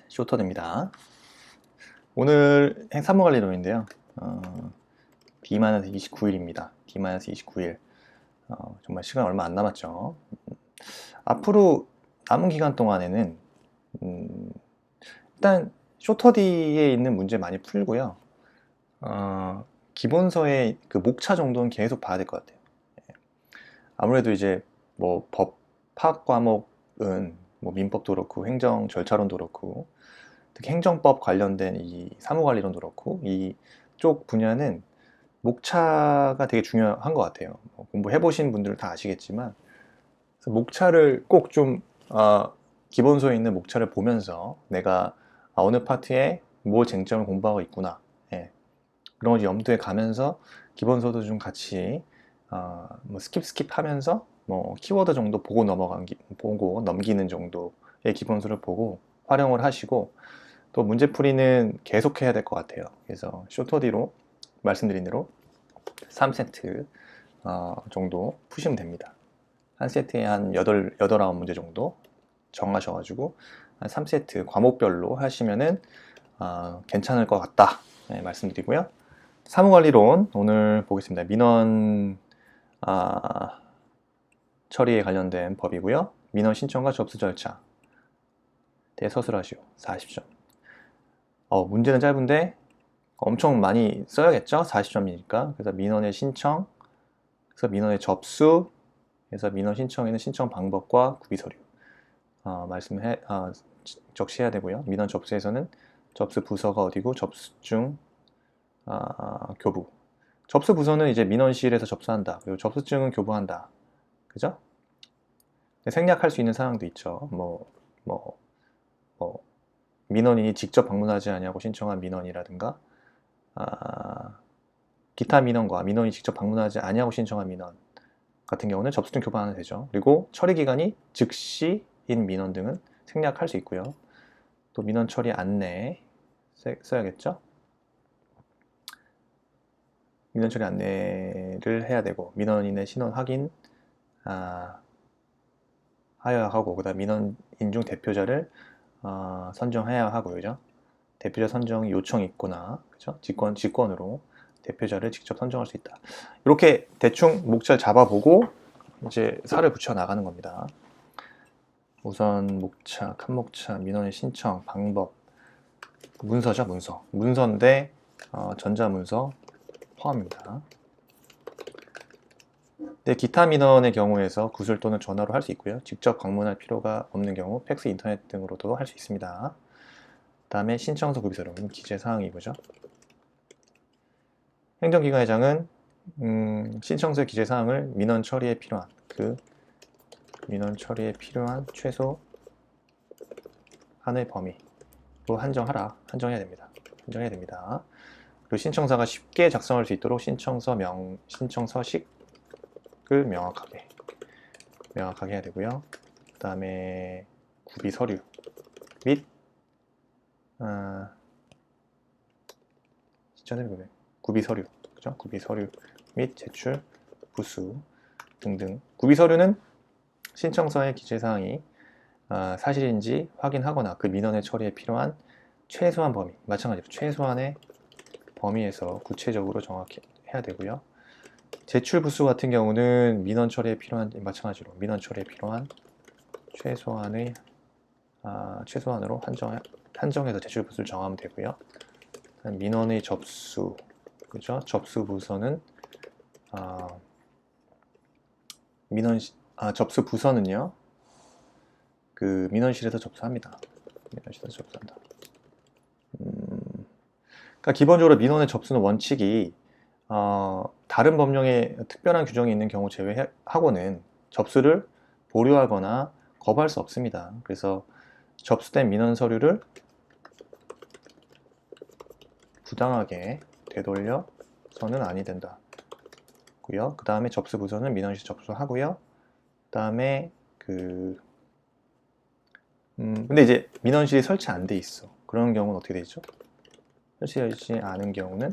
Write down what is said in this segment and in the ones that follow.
쇼터드입니다. 오늘 사무관리론인데요. D-29일입니다. D-29일. 정말 시간 얼마 안 남았죠. 앞으로 남은 기간 동안에는 일단 쇼터디에 있는 문제 많이 풀고요. 기본서의 그 목차 정도는 계속 봐야 될 것 같아요. 아무래도 이제 뭐 법학 과목은 뭐 민법도 그렇고 행정 절차론도 그렇고 특히 행정법 관련된 이 사무관리론도 그렇고 이쪽 분야는 목차가 되게 중요한 것 같아요. 공부해 보신 분들은 다 아시겠지만 그래서 목차를 꼭 좀 기본서에 있는 목차를 보면서 내가 어느 파트에 뭐 쟁점을 공부하고 있구나, 그런 걸 염두에 가면서 기본서도 좀 같이 뭐 스킵 하면서 뭐 키워드 정도 보고 넘기는 정도의 기본서를 보고 활용을 하시고, 또 문제풀이는 계속 해야 될 것 같아요. 그래서 쇼터디로 말씀드린 대로 3세트 정도 푸시면 됩니다. 한 세트에 한 9 문제 정도 정하셔가지고 한 3세트 과목별로 하시면은 괜찮을 것 같다, 말씀드리고요. 사무관리론 오늘 보겠습니다. 민원 처리에 관련된 법이고요. 민원 신청과 접수 절차 대서술하시오 40점. 문제는 짧은데 엄청 많이 써야겠죠? 40점이니까. 그래서 민원의 신청, 그래서 민원의 접수, 그래서 민원 신청에는 신청 방법과 구비 서류 적시해야 되고요. 민원 접수에서는 접수 부서가 어디고 접수 중 교부. 접수 부서는 이제 민원실에서 접수한다. 그리고 접수증은 교부한다. 그죠? 생략할 수 있는 사항도 있죠. 민원인이 직접 방문하지 않냐고 신청한 민원이라든가, 기타 민원과 민원이 직접 방문하지 않냐고 신청한 민원 같은 경우는 접수증 교부하면 되죠. 그리고 처리 기간이 즉시인 민원 등은 생략할 수 있고요. 또 민원 처리 안내 써야겠죠. 민원 처리 안내를 해야 되고, 민원인의 신원 확인 하여야 하고, 그 다음 민원인 중 대표자를 선정해야 하고, 그죠? 대표자 선정 요청이 있거나, 그죠? 직권으로 대표자를 직접 선정할 수 있다. 이렇게 대충 목차를 잡아보고 이제 살을 붙여 나가는 겁니다. 우선 목차, 칸목차, 민원의 신청, 방법, 문서죠, 문서. 문서인데 전자문서 포함입니다. 네, 기타 민원의 경우에서 구술 또는 전화로 할 수 있고요. 직접 방문할 필요가 없는 경우 팩스, 인터넷 등으로도 할 수 있습니다. 다음에 신청서 구비서류, 기재사항이 뭐죠? 행정기관회장은 신청서의 기재사항을 민원 처리에 필요한 최소 한의 범위로 한정해야 됩니다. 그리고 신청사가 쉽게 작성할 수 있도록 신청서식을 명확하게 해야 되고요. 그 다음에 구비 서류 및 구비 서류, 그죠? 구비 서류 및 제출 부수 등등. 구비 서류는 신청서의 기재사항이 사실인지 확인하거나 그 민원의 처리에 필요한 최소한 범위, 마찬가지로 최소한의 범위에서 구체적으로 정확히 해야 되고요. 제출 부수 같은 경우는 민원 처리에 필요한, 마찬가지로 민원 처리에 필요한 최소한으로 한정해서 제출 부수를 정하면 되고요. 민원의 접수, 그죠? 접수 부서는 접수 부서는요, 그 민원실에서 접수합니다. 민원실에서 접수한다. 그러니까 기본적으로 민원의 접수는 원칙이 다른 법령에 특별한 규정이 있는 경우 제외하고는 접수를 보류하거나 거부할 수 없습니다. 그래서 접수된 민원 서류를 부당하게 되돌려서는 아니 된다. 그 다음에 접수 부서는 민원실 접수하고요. 그 다음에 근데 이제 민원실이 설치 안 돼 있어. 그런 경우는 어떻게 되죠? 설치되지 않은 경우는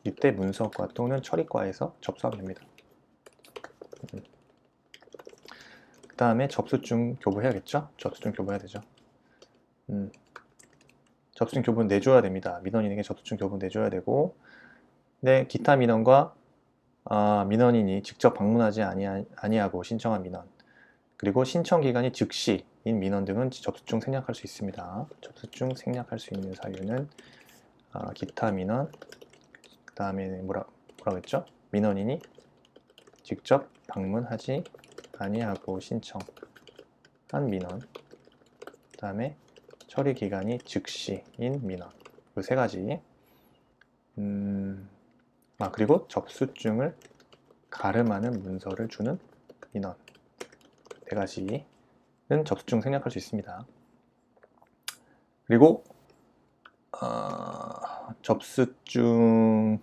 이때 문서과 또는 처리과에서 접수하면 됩니다. 그 다음에 접수증 교부해야겠죠? 접수증 교부해야 되죠. 접수증 교본 내줘야 됩니다. 민원인에게 접수증 교본 내줘야 되고, 근데 기타 민원과 민원인이 직접 방문하지 아니하고 신청한 민원, 그리고 신청 기간이 즉시인 민원 등은 접수증 생략할 수 있습니다. 접수증 생략할 수 있는 사유는 기타 민원, 그 다음에 뭐라고 했죠? 민원인이 직접 방문하지 아니하고 신청한 민원, 그 다음에 처리 기간이 즉시인 민원, 그 세 가지. 그리고 접수증을 가름하는 문서를 주는 민원, 네 가지는 접수증 생략할 수 있습니다. 그리고 접수증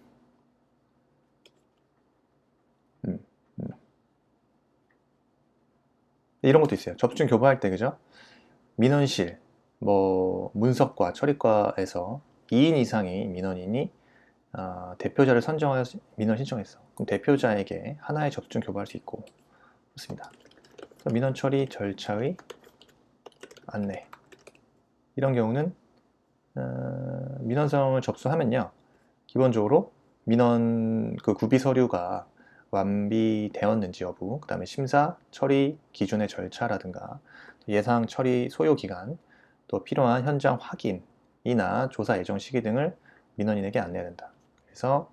이런 것도 있어요. 접수증 교부할 때, 그죠? 민원실, 문서과 처리과에서 2인 이상의 민원인이 대표자를 선정하여 민원 신청했어. 그럼 대표자에게 하나의 접수증 교부할 수 있고, 그렇습니다. 민원 처리 절차의 안내, 이런 경우는 민원서를 접수하면요, 기본적으로 민원 구비 서류가 완비되었는지 여부, 그 다음에 심사 처리 기준의 절차라든가 예상 처리 소요 기간, 또 필요한 현장 확인이나 조사 예정 시기 등을 민원인에게 안내해야 된다. 그래서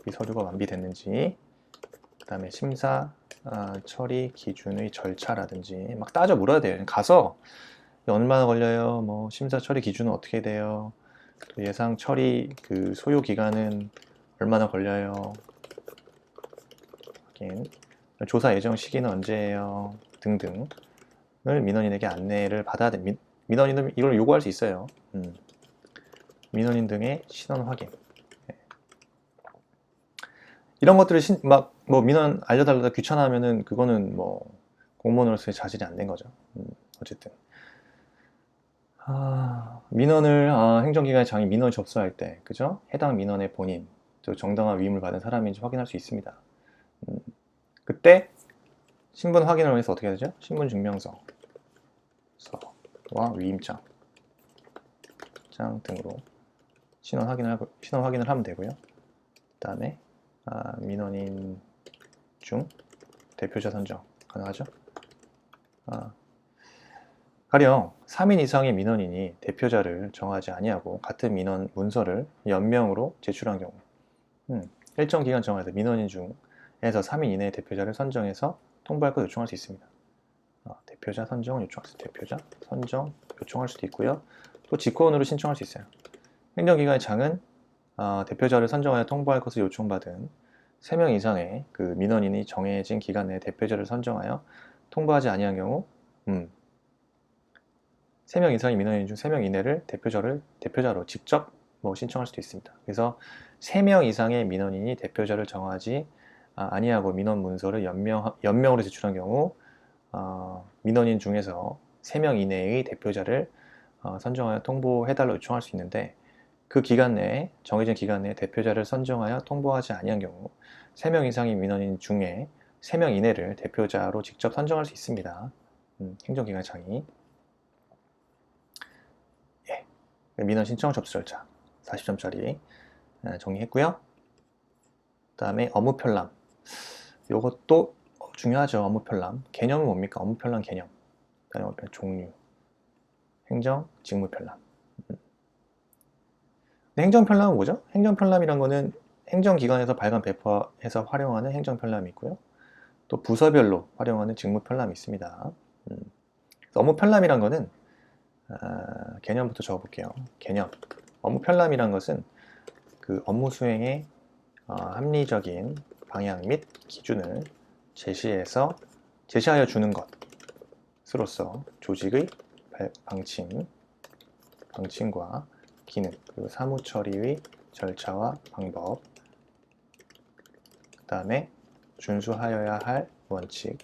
이 서류가 완비됐는지, 그 다음에 심사 처리 기준의 절차라든지 막 따져 물어야 돼요. 가서 얼마나 걸려요? 심사 처리 기준은 어떻게 돼요? 예상 처리 소요 기간은 얼마나 걸려요? 확인. 조사 예정 시기는 언제예요? 등등을 민원인에게 안내를 받아야 됩니다. 민원인은 이걸 요구할 수 있어요. 민원인 등의 신원 확인. 이런 것들을 민원 알려달라다 귀찮아하면은 그거는 공무원으로서의 자질이 안 된 거죠. 어쨌든 민원을 행정기관의 장이 민원을 접수할 때, 그죠? 해당 민원의 본인, 또 정당한 위임을 받은 사람인지 확인할 수 있습니다. 그때 신분 확인을 위해서 어떻게 해야 되죠? 신분 증명서와 위임장 등으로 신원 확인을 하면 되고요. 그 다음에 민원인 중 대표자 선정 가능하죠? 가령 3인 이상의 민원인이 대표자를 정하지 아니하고 같은 민원 문서를 연명으로 제출한 경우, 일정 기간 정하여 민원인 중에서 3인 이내의 대표자를 선정해서 통보할 것 요청할 수 있습니다. 대표자 선정을 요청할 수 있어요. 대표자 선정 요청할 수도 있고요. 또 직권으로 신청할 수 있어요. 행정기관의 장은 대표자를 선정하여 통보할 것을 요청받은 3명 이상의 민원인이 정해진 기간 내에 대표자를 선정하여 통보하지 아니한 경우 3명 이상의 민원인 중 3명 이내를 대표자로 직접 신청할 수도 있습니다. 그래서 3명 이상의 민원인이 대표자를 정하지 아니하고 민원 문서를 연명으로 제출한 경우 민원인 중에서 3명 이내의 대표자를 선정하여 통보해달라고 요청할 수 있는데, 그 기간 내에, 정해진 기간 내에 대표자를 선정하여 통보하지 아니한 경우 3명 이상의 민원인 중에 3명 이내를 대표자로 직접 선정할 수 있습니다. 행정기관의 장이. 민원 신청 접수 절차 40점짜리 정리했고요. 그 다음에 업무 편람, 이것도 중요하죠. 업무 편람 개념은 뭡니까? 업무 편람 개념, 그다음에 종류, 행정 직무 편람. 행정 편람은 뭐죠? 행정 편람이란 거는 행정기관에서 발간 배포해서 활용하는 행정 편람이 있고요. 또 부서별로 활용하는 직무 편람이 있습니다. 업무 편람이란 거는 개념부터 적어볼게요. 개념. 업무 편람이란 것은 업무 수행의 합리적인 방향 및 기준을 제시하여 주는 것으로서 조직의 방침과 기능, 그리고 사무 처리의 절차와 방법, 그 다음에 준수하여야 할 원칙,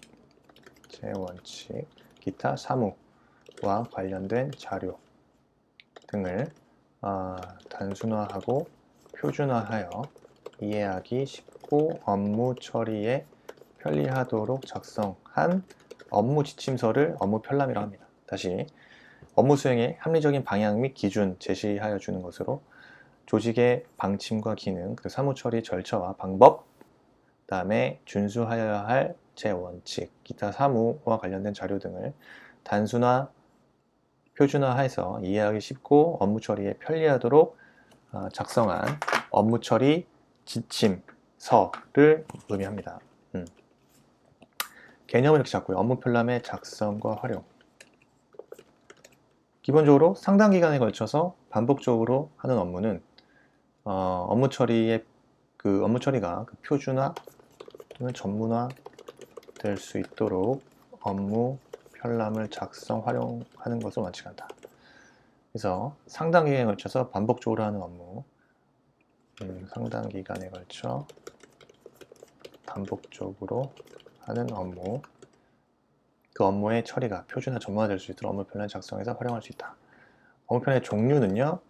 제원칙, 기타 사무와 관련된 자료 등을 단순화하고 표준화하여 이해하기 쉽고 업무 처리에 편리하도록 작성한 업무 지침서를 업무 편람이라고 합니다. 다시, 업무 수행의 합리적인 방향 및 기준 제시하여 주는 것으로 조직의 방침과 기능, 그 사무 처리 절차와 방법, 그 다음에 준수하여야 할 제원칙, 기타 사무와 관련된 자료 등을 단순화, 표준화해서 이해하기 쉽고 업무 처리에 편리하도록 작성한 업무 처리 지침서를 의미합니다. 개념을 이렇게 잡고요. 업무 편람의 작성과 활용. 기본적으로 상당 기간에 걸쳐서 반복적으로 하는 업무는 업무 처리가 표준화 또는 전문화 될 수 있도록 업무 편람을 작성, 활용하는 것을 원칙한다. 그래서 상당 기간에 걸쳐서 반복적으로 하는 업무, 상당 기간에 걸쳐 반복적으로 하는 업무, 그 업무의 처리가 표준화, 전문화될 수 있도록 업무 편람 작성해서 활용할 수 있다. 업무 편람의 종류는요,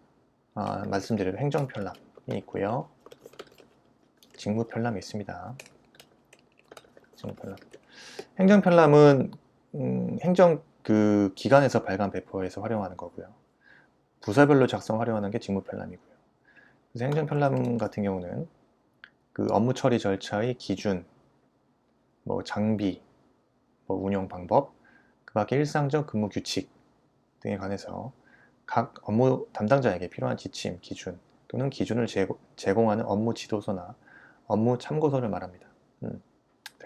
말씀드린 행정 편람이 있고요, 직무 편람이 있습니다. 직무 편람. 행정 편람은 행정 기관에서 발간 배포해서 활용하는 거고요. 부서별로 작성 활용하는 게 직무 편람이고요. 그래서 행정 편람 같은 경우는 그 업무 처리 절차의 기준, 장비, 운영 방법, 그 밖에 일상적 근무 규칙 등에 관해서 각 업무 담당자에게 필요한 지침, 기준 또는 기준을 제공하는 업무 지도서나 업무 참고서를 말합니다.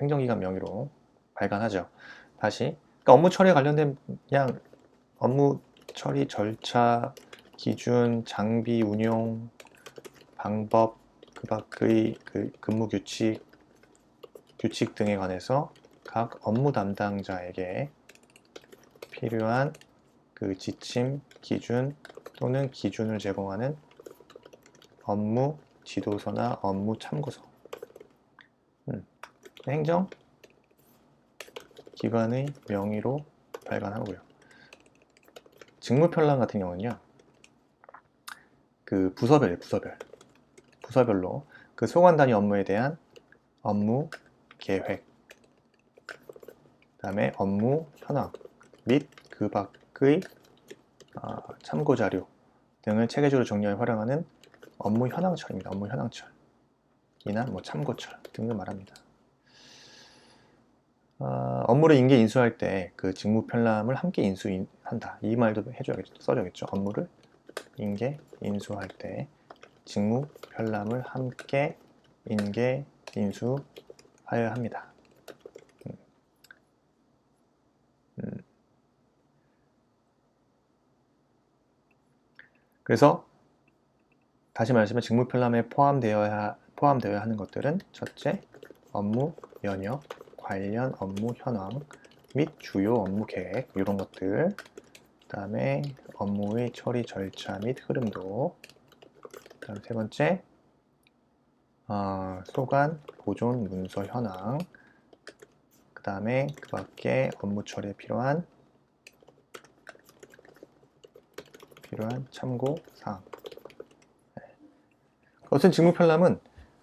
행정기관 명의로 발간하죠. 다시, 그러니까 업무 처리에 관련된 그냥 업무 처리 절차, 기준, 장비, 운용 방법, 그 밖의 근무 규칙 등에 관해서 각 업무 담당자에게 필요한 그 지침, 기준 또는 기준을 제공하는 업무 지도서나 업무 참고서. 행정 기관의 명의로 발간하고요. 직무 편람 같은 경우는요, 그 부서별로 그 소관 단위 업무에 대한 업무 계획, 그 다음에 업무 현황 및 그 밖의 참고 자료 등을 체계적으로 정리하여 활용하는 업무 현황철입니다. 업무 현황철이나 참고철 등을 말합니다. 업무를 인계 인수할 때 그 직무 편람을 함께 인수한다. 이 말도 써줘야겠죠. 업무를 인계 인수할 때 직무 편람을 함께 인계 인수하여야 합니다. 그래서 다시 말하자면 직무 편람에 포함되어야 하는 것들은 첫째, 업무 연역, 관련 업무 현황 및 주요 업무 계획 이런 것들, 그 다음에 업무의 처리 절차 및 흐름도, 그 다음 세 번째, 소관 보존 문서 현황, 그 다음에 그 밖에 업무 처리에 필요한 참고 사항. 어쨌든 직무 편람은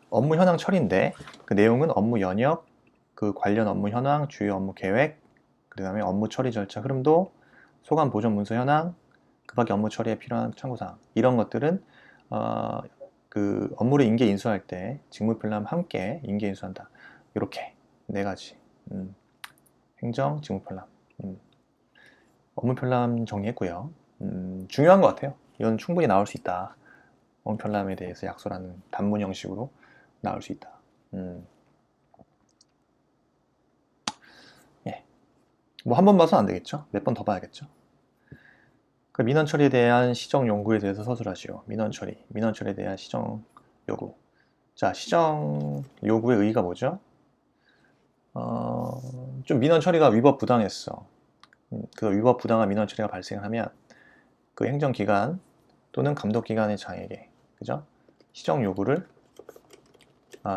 업무 현황 처리인데 그 내용은 업무 연역, 그 관련 업무 현황, 주요 업무 계획, 그 다음에 업무 처리 절차 흐름도, 소관 보존 문서 현황, 그 밖에 업무 처리에 필요한 참고사항, 이런 것들은 그 업무를 인계 인수할 때 직무 편람 함께 인계 인수한다. 이렇게 네 가지. 행정, 직무 편람, 업무 편람 정리했고요. 중요한 것 같아요. 이건 충분히 나올 수 있다. 업무 편람에 대해서 약소라는 단문 형식으로 나올 수 있다. 예. 한 번 봐서는 안 되겠죠? 몇 번 더 봐야겠죠? 그 민원 처리에 대한 시정 요구에 대해서 서술하시오. 민원 처리에 대한 시정 요구. 자, 시정 요구의 의의가 뭐죠? 좀 민원 처리가 위법 부당했어. 그 위법 부당한 민원 처리가 발생하면 그 행정기관 또는 감독기관의 장에게, 그죠? 시정 요구를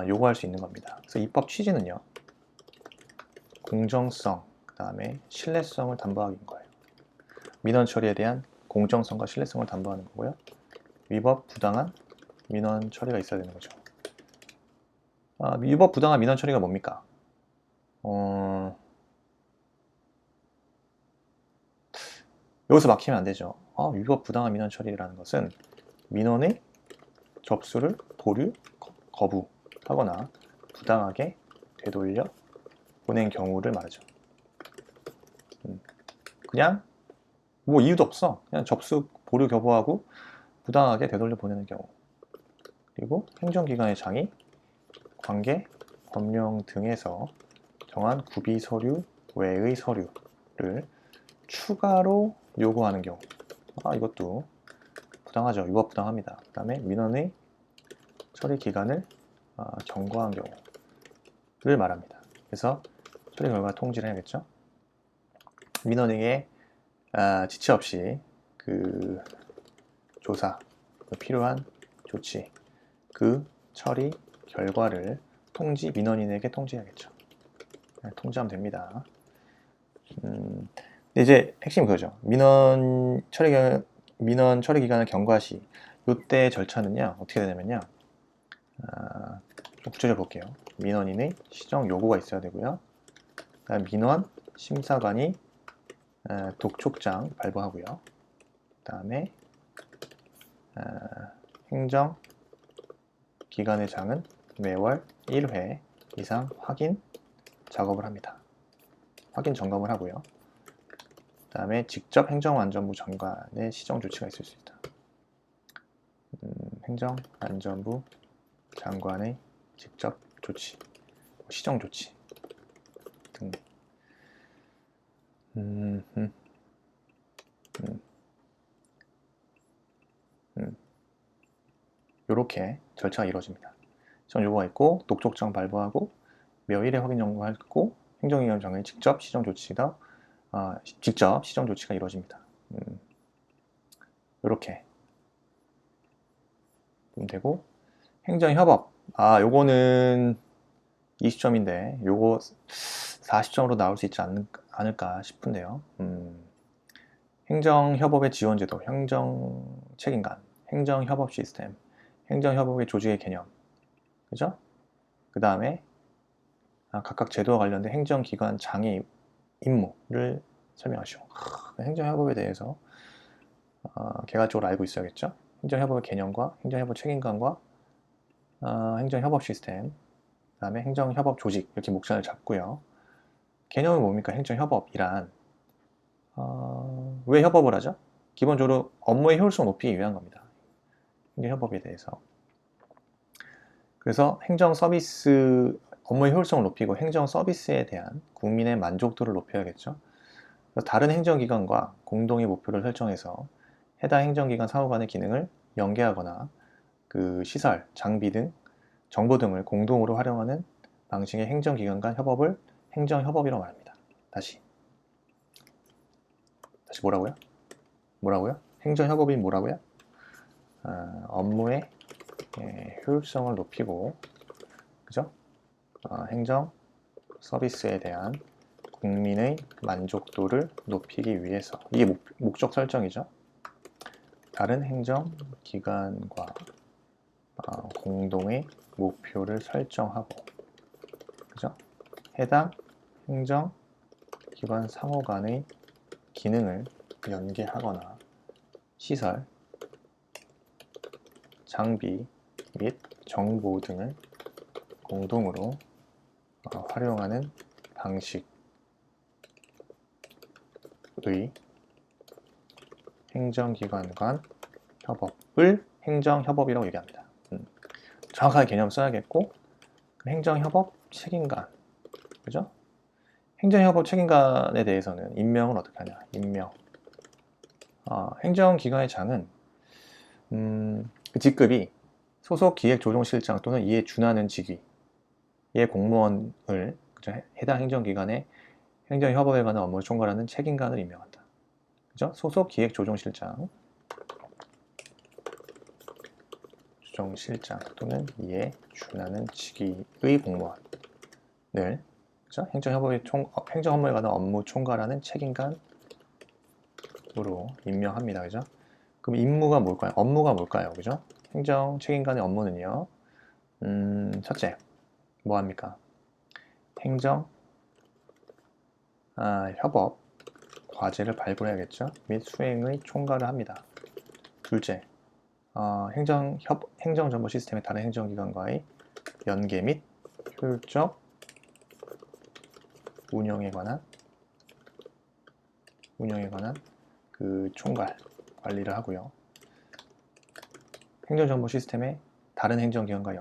요구할 수 있는 겁니다. 그래서 입법 취지는요, 공정성, 그 다음에 신뢰성을 담보하는 거예요. 민원 처리에 대한 공정성과 신뢰성을 담보하는 거고요. 위법 부당한 민원 처리가 있어야 되는 거죠. 위법 부당한 민원 처리가 뭡니까? 여기서 막히면 안 되죠. 위법 부당한 민원 처리라는 것은 민원의 접수를 보류, 거부하거나 부당하게 되돌려 보낸 경우를 말하죠. 그냥 뭐 이유도 없어. 그냥 접수, 보류 거부하고 부당하게 되돌려 보내는 경우. 그리고 행정기관의 장이 관계, 법령 등에서 정한 구비 서류 외의 서류를 추가로 요구하는 경우. 이것도 부당하죠. 위법 부당합니다. 그 다음에 민원의 처리 기간을 경과한 경우를 말합니다. 그래서 처리 결과 통지를 해야겠죠. 민원에게 지체 없이 그 조사, 필요한 조치, 그 처리 결과를 민원인에게 통지해야겠죠. 통지하면 됩니다. 이제 핵심이 그거죠. 민원 처리 기간을 경과 시, 이때 절차는요, 어떻게 되냐면요. 좀 구체적으로 볼게요. 민원인의 시정 요구가 있어야 되고요. 그다음 민원 심사관이 독촉장 발부하고요. 그 다음에 행정기관의 장은 매월 1회 이상 확인 작업을 합니다. 확인 점검을 하고요. 그 다음에 직접 행정안전부 장관의 시정 조치가 있을 수 있다. 행정안전부 장관의 직접 조치, 시정 조치 등. 이렇게 절차가 이루어집니다. 시정 요구가 있고 독촉장 발부하고 매월 1회 확인 점검하고 행정기관 장관의 직접 시정 조치가 이루어집니다. 이렇게 보면 되고, 행정협업. 요거는 20점인데 요거 40점으로 나올 수 있지 않을까 싶은데요. 행정협업의 지원제도, 행정책임관, 행정협업 시스템, 행정협업의 조직의 개념, 그죠? 그 다음에 각각 제도와 관련된 행정기관 장의 임무를 설명하시오. 행정협업에 대해서 개괄적으로 알고 있어야겠죠? 행정협업의 개념과 행정협업 책임관과 행정협업 시스템, 그 다음에 행정협업 조직, 이렇게 목전을 잡고요. 개념은 뭡니까? 행정협업이란 왜 협업을 하죠? 기본적으로 업무의 효율성 높이기 위한 겁니다. 행정협업에 대해서. 그래서 행정 서비스, 업무의 효율성을 높이고 행정 서비스에 대한 국민의 만족도를 높여야겠죠. 다른 행정기관과 공동의 목표를 설정해서 해당 행정기관 상호 간의 기능을 연계하거나 그 시설, 장비 등 정보 등을 공동으로 활용하는 방식의 행정기관 간 협업을 행정협업이라고 말합니다. 다시 뭐라고요? 행정협업이 뭐라고요? 업무의 효율성을 높이고, 그죠? 행정 서비스에 대한 국민의 만족도를 높이기 위해서, 이게 목적 설정이죠. 다른 행정기관과 공동의 목표를 설정하고, 그죠? 해당 행정기관 상호 간의 기능을 연계하거나 시설, 장비 및 정보 등을 공동으로 활용하는 방식의 행정기관 간 협업을 행정협업이라고 얘기합니다. 정확하게 개념 써야겠고, 행정협업 책임관, 그죠? 행정협업 책임관에 대해서는 임명을 어떻게 하냐? 임명. 행정기관의 장은 그 직급이 소속 기획조정실장 또는 이에 준하는 직위의 공무원을, 그죠? 해당 행정기관의 행정협업에 관한 업무를 총괄하는 책임관을 임명한다. 그죠? 소속 기획조정실장 또는 이에 준하는 직위의 공무원을, 그죠? 행정 업무에 관한 업무 총괄하는 책임관으로 임명합니다. 그죠? 그럼 임무가 뭘까요? 업무가 뭘까요? 그죠? 행정 책임관의 업무는요. 첫째, 뭐 합니까? 행정 협업 과제를 발굴해야겠죠. 및 수행의 총괄을 합니다. 둘째, 행정정보 시스템의 다른 행정기관과의 연계 및 효율적 운영에 관한 그 총괄, 관리를 하고요. 행정정보 시스템의 다른 행정기관과의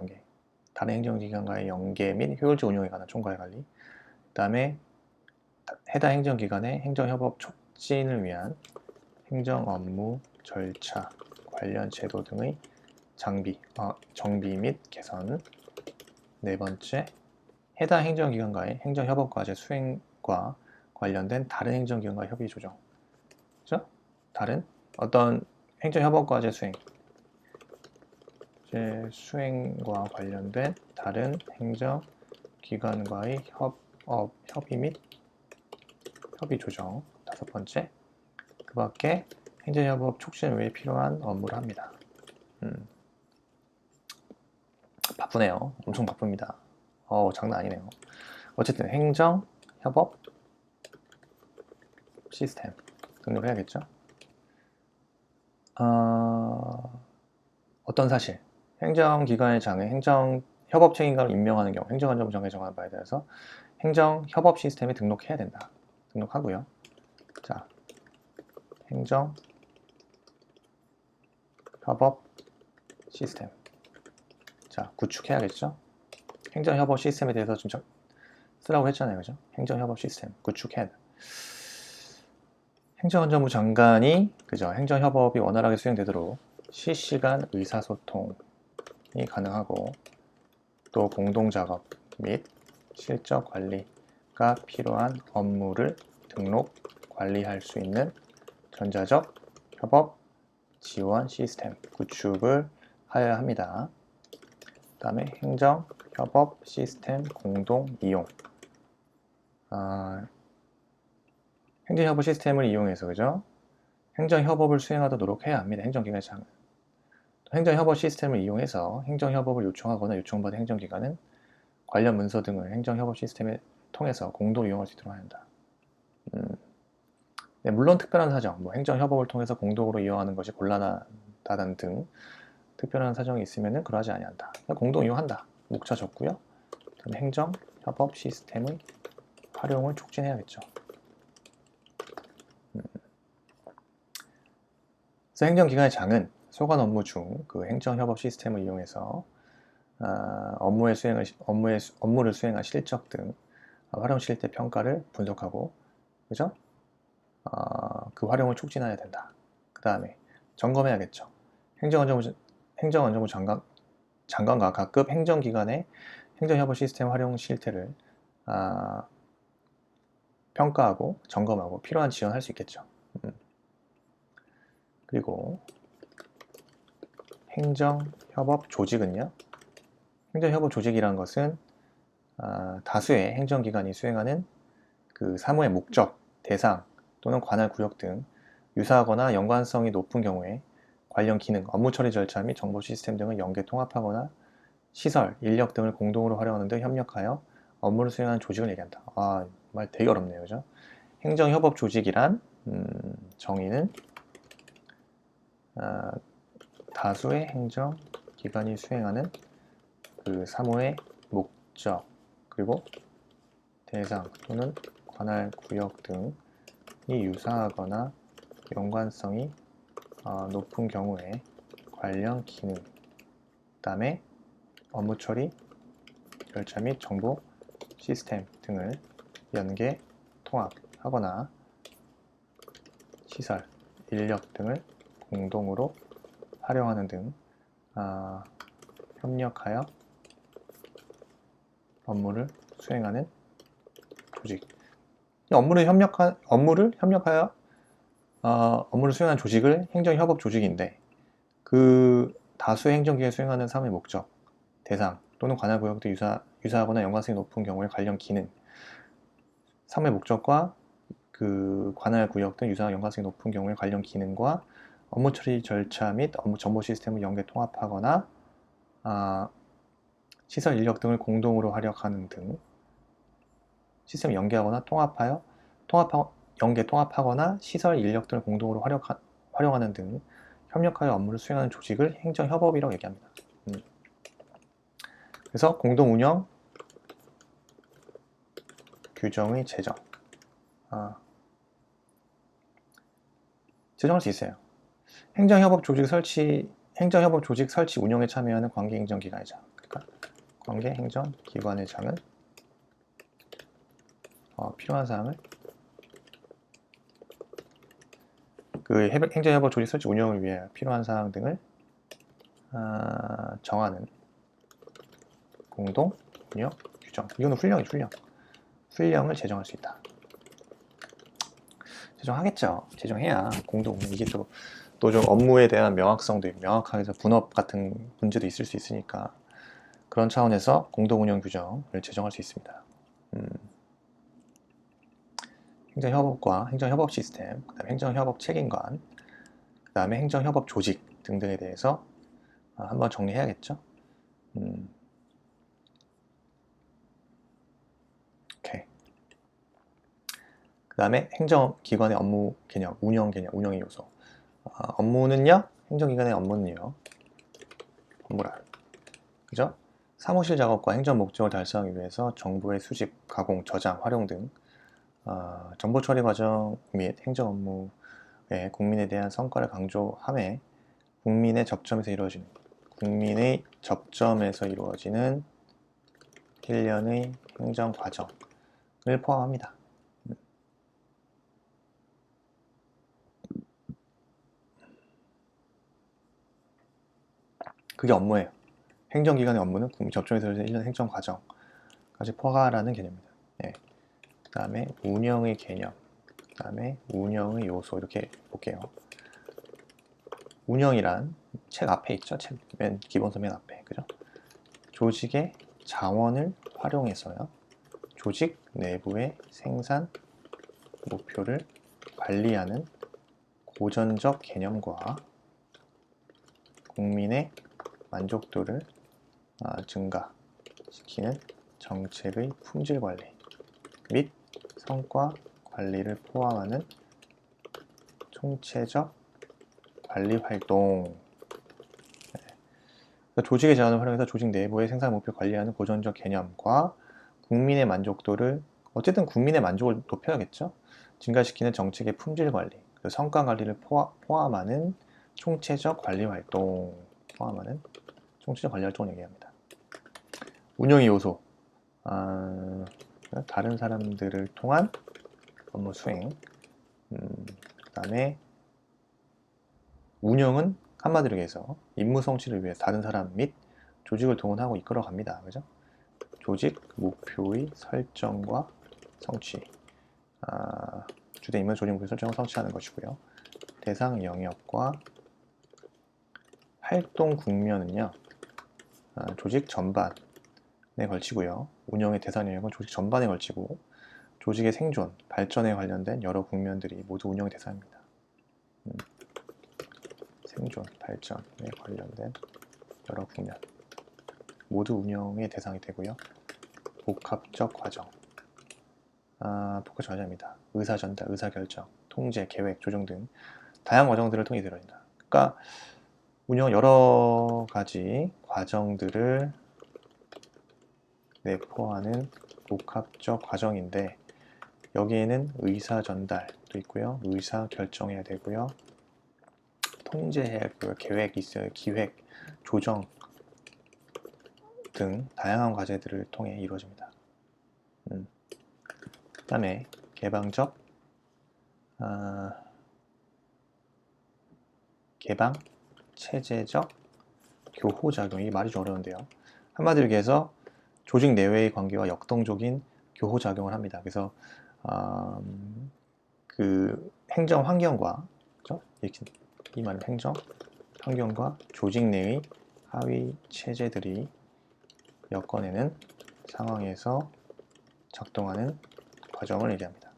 연계 및 효율적 운영에 관한 총괄 관리. 그 다음에 해당 행정기관의 행정협업 촉진을 위한 행정 업무, 절차, 관련 제도 등의 정비 및 개선. 네 번째, 해당 행정기관과의 행정협업과제 수행과 관련된 다른 행정기관과 협의 조정. 그죠? 다른 어떤 행정협업과제 수행과 관련된 다른 행정기관과의 협의 및 협의 조정. 다섯 번째, 그 밖에 행정협업 촉진 외에 필요한 업무를 합니다. 바쁘네요. 엄청 바쁩니다. 장난 아니네요. 어쨌든 행정협업 시스템 등록을 해야겠죠. 어떤 사실, 행정기관의 장에 행정협업 책임자를 임명하는 경우 행정안전부 장에 정하는 바에 대해서 행정협업 시스템에 등록해야 된다. 등록하고요. 자, 행정협업 시스템. 자, 구축해야겠죠. 행정협업 시스템에 대해서 좀 쓰라고 했잖아요. 그죠? 행정협업 시스템 구축해야 돼. 행정안전부 장관이 그죠? 행정협업이 원활하게 수행되도록 실시간 의사소통이 가능하고 또 공동작업 및 실적 관리가 필요한 업무를 등록, 관리할 수 있는 전자적 협업 지원 시스템 구축을 하여야 합니다. 그 다음에 행정협업 시스템 공동 이용. 행정협업 시스템을 이용해서 그죠? 행정협업을 수행하도록 노력해야 합니다. 행정기관의 장은. 행정협업 시스템을 이용해서 행정협업을 요청하거나 요청받은 행정기관은 관련 문서 등을 행정협업 시스템을 통해서 공동 이용할 수 있도록 한다. 네, 물론 특별한 사정, 행정협업을 통해서 공동으로 이용하는 것이 곤란하다는 등 특별한 사정이 있으면 그러하지 아니한다. 공동 이용한다. 목차 적고요. 그럼 행정협업 시스템의 활용을 촉진해야겠죠. 그래서 행정기관의 장은 소관 업무 중 그 행정협업 시스템을 이용해서 업무를 수행한 실적 등 활용 실태 평가를 분석하고, 그죠? 그 활용을 촉진해야 된다. 그 다음에 점검해야겠죠. 행정안전부 장관과 각급 행정기관의 행정협업 시스템 활용 실태를 평가하고 점검하고 필요한 지원할 수 있겠죠. 그리고 행정협업 조직은요. 행정협업 조직이라는 것은 다수의 행정기관이 수행하는 그 사무의 목적, 대상 또는 관할 구역 등 유사하거나 연관성이 높은 경우에 관련 기능, 업무 처리 절차 및 정보 시스템 등을 연계 통합하거나 시설, 인력 등을 공동으로 활용하는 등 협력하여 업무를 수행하는 조직을 얘기한다. 말 되게 어렵네요. 그죠? 행정협업 조직이란 정의는 다수의 행정기관이 수행하는 그 사무의 목적, 그리고 대상 또는 관할 구역 등이 유사하거나 연관성이 높은 경우에 관련 기능, 그 다음에 업무 처리, 절차 및 정보 시스템 등을 연계, 통합하거나 시설, 인력 등을 공동으로 활용하는 등 협력하여 업무를 수행하는 조직. 업무를 협력하여 업무를 수행하는 조직을 행정협업 조직인데, 그 다수의 행정기관이 수행하는 사무의 목적, 대상 또는 관할 구역도 유사하거나 연관성이 높은 경우에 관련 기능, 사무의 목적과 그 관할 구역 등 유사한 연관성이 높은 경우에 관련 기능과 업무 처리 절차 및 업무 정보 시스템을 연계 통합하거나 시설 인력 등을 공동으로 활용하는 등 시스템을 연계하거나 연계 통합하거나 시설 인력 등을 공동으로 활용하는 등 협력하여 업무를 수행하는 조직을 행정협업이라고 얘기합니다. 그래서 공동운영 규정의 제정. 제정할 수 있어요. 행정협업 조직 설치 운영에 참여하는 관계행정기관이죠. 그러니까 관계행정기관의장은 필요한 사항을 그 행정협업 조직 설치 운영을 위해 필요한 사항 등을 정하는 공동 운영 규정. 이거는 훈령을 제정할 수 있다. 제정하겠죠. 제정해야 공동 운영. 이게 또 좀 업무에 대한 명확성도 명확하게 해서 분업 같은 문제도 있을 수 있으니까 그런 차원에서 공동 운영 규정을 제정할 수 있습니다. 행정협업과 행정협업 시스템, 그다음에 행정협업 책임관, 그다음에 행정협업 조직 등등에 대해서 한번 정리해야겠죠. 오케이. 그 다음에 행정기관의 업무 개념, 운영의 요소. 업무는요, 행정기관의 업무는요, 업무란, 그죠? 사무실 작업과 행정 목적을 달성하기 위해서 정보의 수집, 가공, 저장, 활용 등 정보 처리 과정 및 행정 업무에 국민에 대한 성과를 강조함에 국민의 접점에서 이루어지는 일련의 행정 과정을 포함합니다. 그게 업무예요. 행정기관의 업무는 국민 접점에서 이루어지는 행정 과정까지 포괄하는 개념입니다. 네. 그 다음에 운영의 개념, 그 다음에 운영의 요소 이렇게 볼게요. 운영이란 책 앞에 있죠. 책 기본서 맨 앞에, 그죠? 조직의 자원을 활용해서요. 조직 내부의 생산 목표를 관리하는 고전적 개념과 국민의 만족도를 증가시키는 정책의 품질 관리 및 성과 관리를 포함하는 총체적 관리 활동. 조직의 자원을 활용해서 조직 내부의 생산 목표를 관리하는 고전적 개념과 국민의 만족도를, 어쨌든 국민의 만족을 높여야겠죠. 증가시키는 정책의 품질 관리, 성과 관리를 포함하는 총체적 관리 활동을 얘기합니다. 운영의 요소, 다른 사람들을 통한 업무 수행. 그 다음에 운영은 한마디로 얘기해서 임무 성취를 위해 다른 사람 및 조직을 동원하고 이끌어갑니다. 그죠? 조직 목표의 설정과 성취. 주된 임무 조직 목표 설정을 성취하는 것이고요. 대상 영역과 활동 국면은요, 조직 전반에 걸치고요. 운영의 대상 영역은 조직 전반에 걸치고 조직의 생존, 발전에 관련된 여러 국면들이 모두 운영의 대상입니다. 생존, 발전에 관련된 여러 국면 모두 운영의 대상이 되고요. 복합적 과정, 복합적 과정입니다. 의사전달, 의사결정, 통제, 계획, 조정 등 다양한 과정들을 통해 이루어진다. 그러니까 운영 여러 가지 과정들을 내포하는 복합적 과정인데 여기에는 의사전달도 있고요. 의사결정해야 되고요. 통제해야 하고요. 계획이 있어요. 기획, 조정 등 다양한 과제들을 통해 이루어집니다. 그 다음에 개방 체제적 교호작용. 이 말이 좀 어려운데요. 한마디로 얘기해서 조직 내외의 관계와 역동적인 교호작용을 합니다. 그래서 그 행정 환경과, 그렇죠? 이 말은 행정 환경과 조직 내의 하위 체제들이 엮어내는 상황에서 작동하는 과정을 얘기합니다.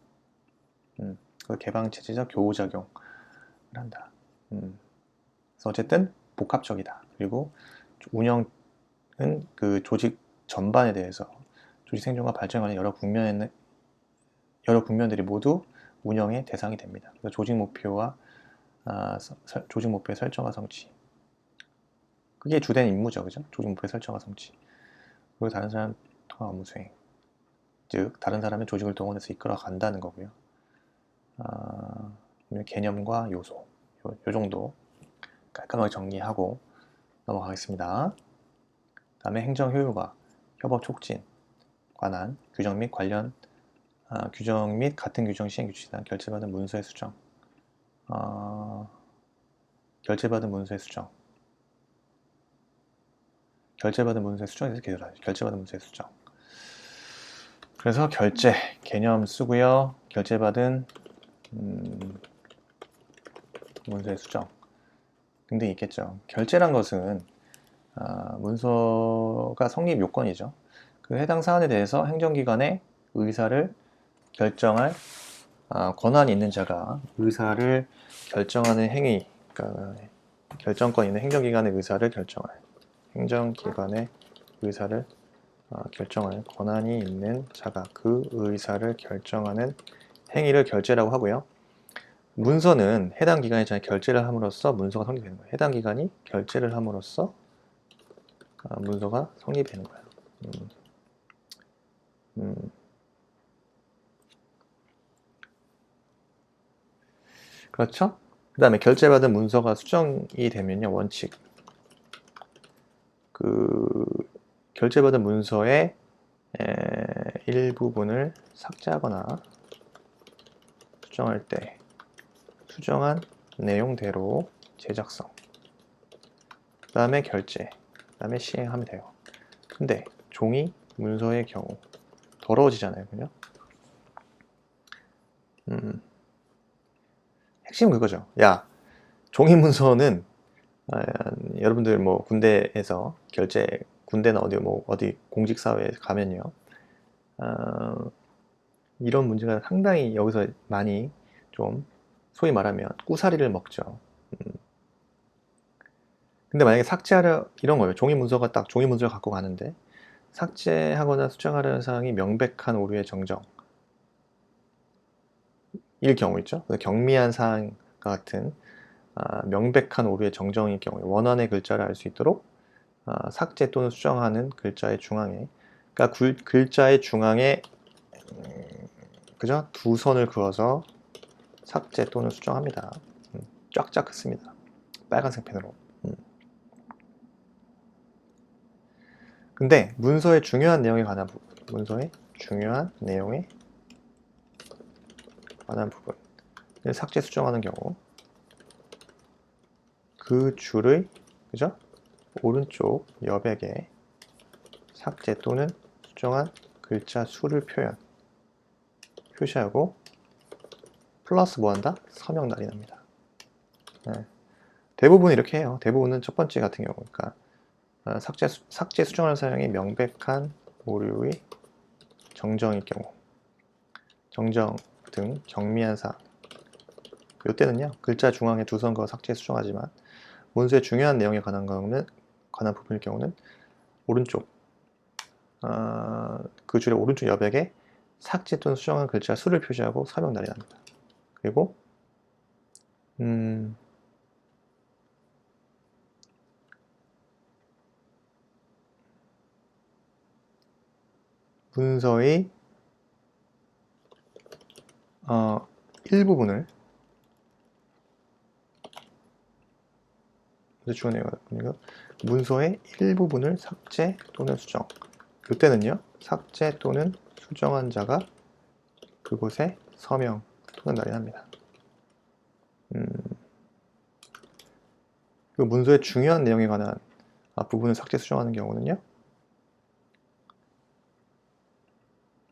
그 개방체제적 교호작용을 한다. 그래서 어쨌든 복합적이다. 그리고 운영은 그 조직 전반에 대해서 조직 생존과 발전에 관한 여러 국면들이 모두 운영의 대상이 됩니다. 그래서 조직 목표와 조직 목표의 설정과 성취. 그게 주된 임무죠, 그죠? 조직 목표의 설정과 성취. 그리고 다른 사람 통합 업무 수행. 즉, 다른 사람의 조직을 동원해서 이끌어 간다는 거고요. 개념과 요소. 요 정도 깔끔하게 정리하고 넘어가겠습니다. 다음에 행정 효율과 협업 촉진 관한 규정 및 같은 규정 시행 규칙상 결제받은 문서의 수정. 결제받은 문서의 수정. 결제받은 문서의 수정에서 계절하죠. 결제받은 문서의 수정. 그래서 결제 개념 쓰고요. 결제받은 문서의 수정 등등이 있겠죠. 결제란 것은 문서가 성립 요건이죠. 그 해당 사안에 대해서 행정기관의 의사를 결정할 권한이 있는 자가 의사를 결정하는 행위, 그러니까 결정권 있는 행정기관의 의사를 결정할 결정할 권한이 있는 자가 그 의사를 결정하는 행위를 결제라고 하고요. 문서는 해당 기관이 결제를 함으로써 문서가 성립되는 거예요. 해당 기관이 결제를 함으로써 문서가 성립되는 거예요. 그렇죠? 그 다음에 결제받은 문서가 수정이 되면요, 원칙. 결제받은 문서의 일부분을 삭제하거나 수정할 때 수정한 내용대로 제작성, 그 다음에 결제, 그 다음에 시행하면 돼요. 근데 종이 문서의 경우 더러워지잖아요, 그죠? 핵심은 그거죠. 야, 종이 문서는 여러분들 뭐 군대에서 군대나 어디 공직사회에 가면요, 이런 문제가 상당히 여기서 많이 좀 소위 말하면 꾸사리를 먹죠. 근데 만약에 삭제하려 이런 거예요. 종이 문서가 딱 종이 문서를 갖고 가는데 삭제하거나 수정하려는 사항이 명백한 오류의 정정 일 경우 있죠. 경미한 사항과 같은 명백한 오류의 정정일 경우에 원안의 글자를 알 수 있도록 삭제 또는 수정하는 글자의 중앙에, 그러니까 글자의 중앙에 그죠? 두 선을 그어서 삭제 또는 수정합니다. 쫙쫙 긋습니다. 빨간색 펜으로. 근데 문서의 중요한 내용에 관한 부분, 문서의 중요한 내용에 관한 부분을 삭제 수정하는 경우 그 줄의 그죠? 오른쪽 여백에 삭제 또는 수정한 글자 수를 표시하고 플러스 뭐한다? 서명 날인합니다. 네. 대부분 이렇게 해요. 대부분은 첫 번째 같은 경우, 그러니까 삭제 수정할 사항이 명백한 오류의 정정일 경우, 정정 등 경미한 사항. 이때는요, 글자 중앙에 두 선 그어 삭제 수정하지만 문서의 중요한 내용에 관한 부분일 경우는 오른쪽 그 줄의 오른쪽 여백에 삭제 또는 수정한 글자 수를 표시하고 서명 날인합니다. 그리고 문서의 일부분을 문서의 일부분을 삭제 또는 수정. 이때는요, 삭제 또는 수정한 자가 그곳에 서명 또는 날인합니다. 그 문서의 중요한 내용에 관한 부분을 삭제 수정하는 경우는요,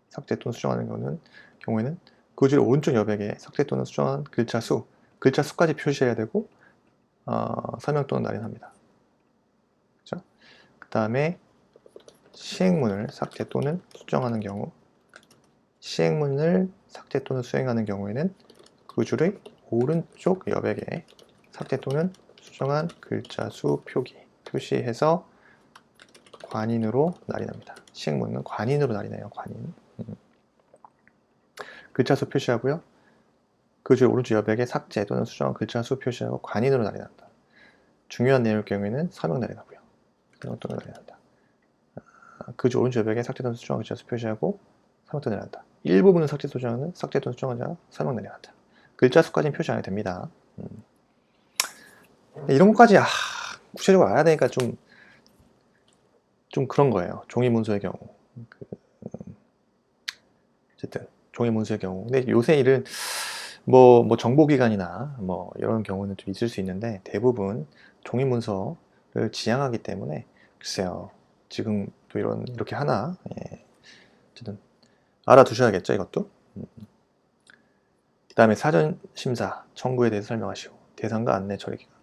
삭제 또는 수정하는 경우에는 그 줄 오른쪽 여백에 삭제 또는 수정한 글자 수까지 표시해야 되고 서명 또는 날인합니다. 그렇죠? 그 다음에 시행문을 삭제 또는 수정하는 경우, 시행문을 삭제 또는 수행하는 경우에는 그 줄의 오른쪽 여백에 삭제 또는 수정한 글자 수 표시해서 관인으로 날인합니다. 시행문은 관인으로 날인해요. 관인. 글자 수 표시하고요. 그 줄 오른쪽 여백에 삭제 또는 수정한 글자 수 표시하고 관인으로 날인한다. 중요한 내용일 경우에는 서명 날인하고요. 서명 또는 날인한다. 그 줄 오른쪽 여백에 삭제 또는 수정한 글자 수 표시하고 서명 또는 날인한다. 일부분은 삭제 또는 수정하지 않아 서명 날인한다. 글자 수까지는 표시 안 해도 됩니다. 이런 것까지 구체적으로 알아야 되니까 좀 그런 거예요. 종이 문서의 경우. 어쨌든 종이 문서의 경우. 근데 요새 일은 뭐 정보기관이나 뭐 이런 경우는 좀 있을 수 있는데 대부분 종이 문서를 지향하기 때문에 글쎄요. 지금 또 이렇게 하나. 예. 어쨌든 알아두셔야겠죠, 이것도. 그 다음에 사전 심사 청구에 대해서 설명하시고 대상과 안내 처리 기간.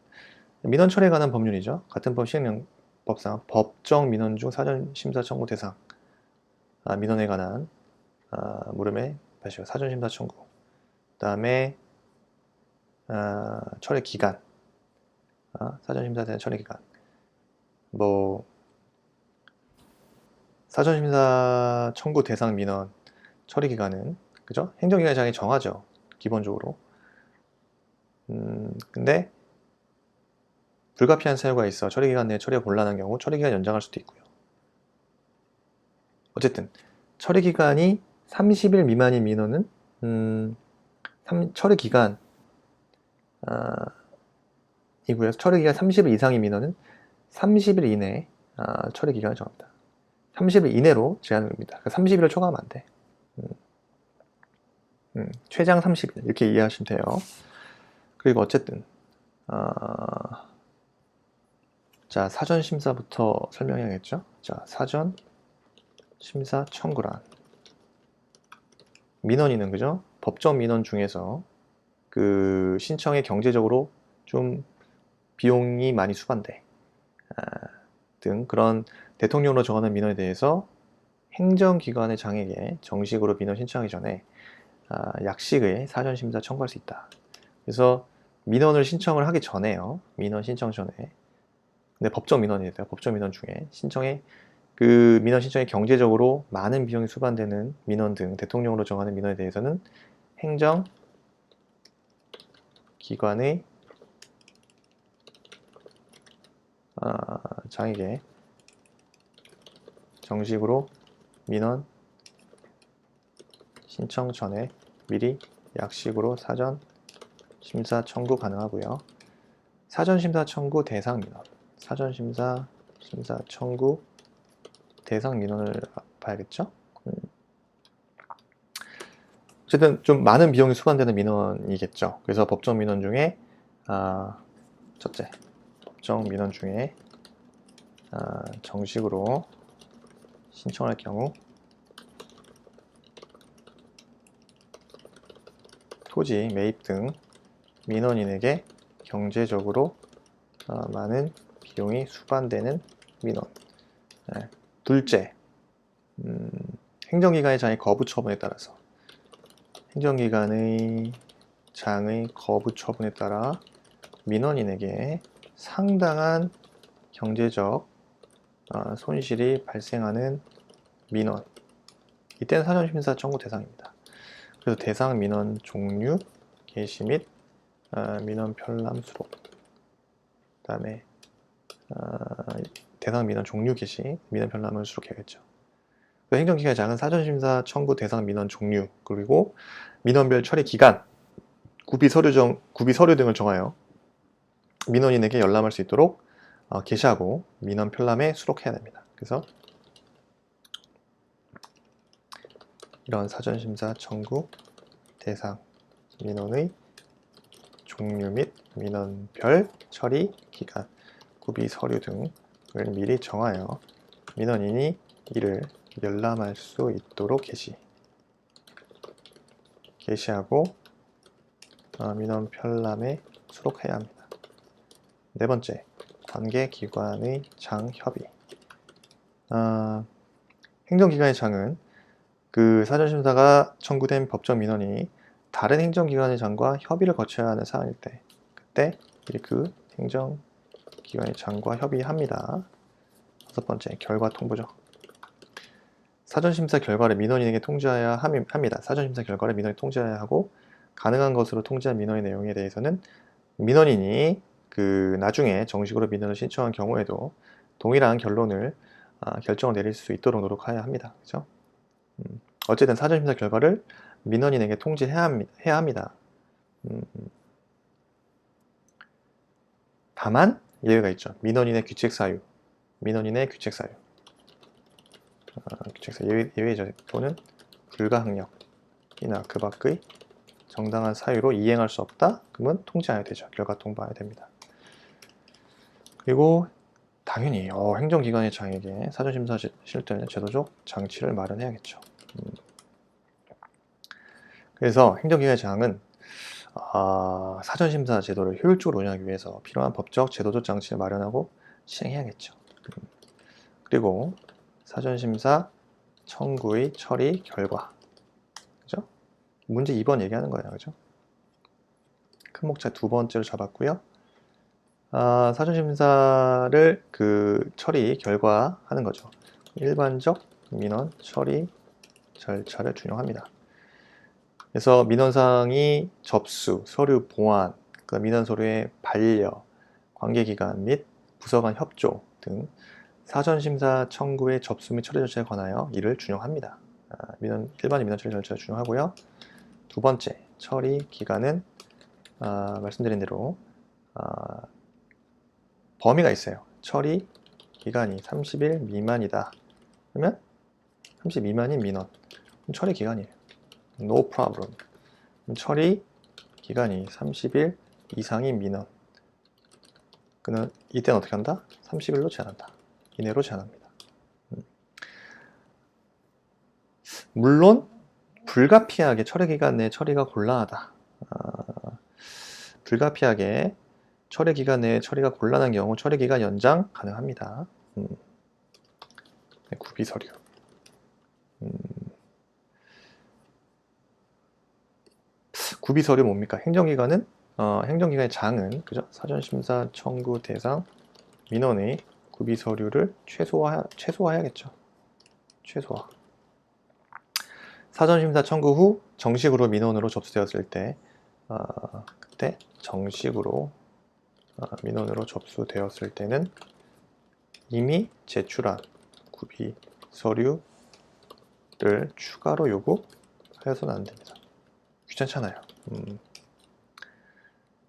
민원 처리에 관한 법률이죠. 같은 법 시행령법상 법정 민원 중 사전 심사 청구 대상 민원에 관한 물음에 사전 심사 청구. 그 다음에 처리 기간. 사전 심사에 대한 처리 기간. 뭐 사전 심사 청구 대상 민원 처리 기간은 그죠? 행정기관의 장이 정하죠. 기본적으로. 근데 불가피한 사유가 있어 처리기간 내에 처리가 곤란한 경우 처리기간 연장할 수도 있고요. 어쨌든 처리기간이 30일 미만인 민원은 처리기간 이고요. 처리기간 30일 이상인 민원은 30일 이내에 처리기간을 정합니다. 30일 이내로 제한됩니다. 그러니까 30일을 초과하면 안 돼. 최장 30일 이렇게 이해하시면 돼요. 그리고 어쨌든 자, 사전 심사부터 설명해야겠죠? 자, 사전 심사 청구란 민원인은 그죠? 법정 민원 중에서 그 신청에 경제적으로 좀 비용이 많이 수반돼 등 그런 대통령으로 정하는 민원에 대해서 행정기관의 장에게 정식으로 민원 신청하기 전에 약식의 사전 심사 청구할 수 있다. 그래서 민원을 신청을 하기 전에요. 민원 신청 전에. 근데 법정 민원이 돼요. 법정 민원 중에 그 민원 신청에 경제적으로 많은 비용이 수반되는 민원 등 대통령으로 정하는 민원에 대해서는 행정기관의 장에게 정식으로 민원 신청 전에 미리 약식으로 사전 심사 청구 가능하고요. 사전 심사 청구 대상 민원, 사전 심사 청구 대상 민원을 봐야겠죠? 어쨌든 좀 많은 비용이 수반되는 민원이겠죠. 그래서 법정 민원 중에 첫째, 법정 민원 중에 정식으로 신청할 경우 토지 매입 등 민원인에게 경제적으로 많은 비용이 수반되는 민원. 둘째, 행정기관의 장의 거부 처분에 따라서 행정기관의 장의 거부 처분에 따라 민원인에게 상당한 경제적 손실이 발생하는 민원. 이때는 사전심사 청구 대상입니다. 그래서 대상 민원 종류, 개시 및 민원 편람 수록. 그 다음에 대상 민원 종류 개시, 민원 편람을 수록해야겠죠. 행정기관의 장은 사전심사 청구 대상 민원 종류, 그리고 민원별 처리 기간, 구비 서류 등을 정하여 민원인에게 열람할 수 있도록 게시하고 민원 편람에 수록해야 됩니다. 그래서 이런 사전심사 청구 대상 민원의 종류 및 민원별 처리 기간, 구비 서류 등을 미리 정하여 민원인이 이를 열람할 수 있도록 게시하고 민원 편람에 수록해야 합니다. 네 번째, 관계기관의 장 협의. 행정기관의 장은 그 사전심사가 청구된 법정 민원이 다른 행정기관의 장과 협의를 거쳐야 하는 사안일 때, 그때 그 행정기관의 장과 협의합니다. 다섯 번째, 결과 통보죠. 사전심사 결과를 민원인에게 통지해야 합니다. 사전심사 결과를 민원이 통지해야 하고 가능한 것으로 통지한 민원의 내용에 대해서는 민원인이 그 나중에 정식으로 민원을 신청한 경우에도 동일한 결론을 결정을 내릴 수 있도록 노력해야 합니다. 그죠? 어쨌든 사전심사 결과를 민원인에게 통지해야 합니다. 다만 예외가 있죠. 민원인의 규칙 사유, 규칙 사유 예외죠. 또는 불가항력이나 그 밖의 정당한 사유로 이행할 수 없다. 그러면 통지해야 되죠. 결과 통보해야 됩니다. 그리고 당연히 행정기관의 장에게 사전심사 실 때는 제도적 장치를 마련해야겠죠. 그래서 행정기관의 장은 사전심사 제도를 효율적으로 운영하기 위해서 필요한 법적, 제도적 장치를 마련하고 시행해야겠죠. 그리고 사전심사 청구의 처리 결과, 그죠? 문제 2번 얘기하는 거예요, 그죠? 큰 목차 두 번째로 잡았고요. 사전심사를 그 처리 결과 하는 거죠. 일반적 민원 처리 절차를 준용합니다. 그래서 민원사항이 접수, 서류 보완, 그 민원 서류의 반려, 관계기관 및 부서 간 협조 등 사전심사 청구의 접수 및 처리 절차에 관하여 이를 준용합니다. 일반인 민원 처리 절차를 준용하고요. 두 번째, 처리 기간은 말씀드린 대로 범위가 있어요. 처리 기간이 30일 미만이다. 그러면 30일 미만인 민원, 처리 기간이에요. No problem. 처리 기간이 30일 이상인 민원. 그는 이때는 어떻게 한다? 30일로 제한한다. 이내로 제한합니다. 물론 불가피하게 처리 기간 내에 처리가 곤란하다. 불가피하게 처리 기간 내에 처리가 곤란한 경우 처리 기간 연장 가능합니다. 구비 서류. 구비 서류 뭡니까? 행정기관은 행정기관의 장은 그죠? 사전심사 청구 대상 민원의 구비 서류를 최소화해야겠죠. 최소화. 사전심사 청구 후 정식으로 민원으로 접수되었을 때 그때 정식으로 민원으로 접수되었을 때는 이미 제출한 구비 서류를 추가로 요구하여서는 안 됩니다. 귀찮잖아요.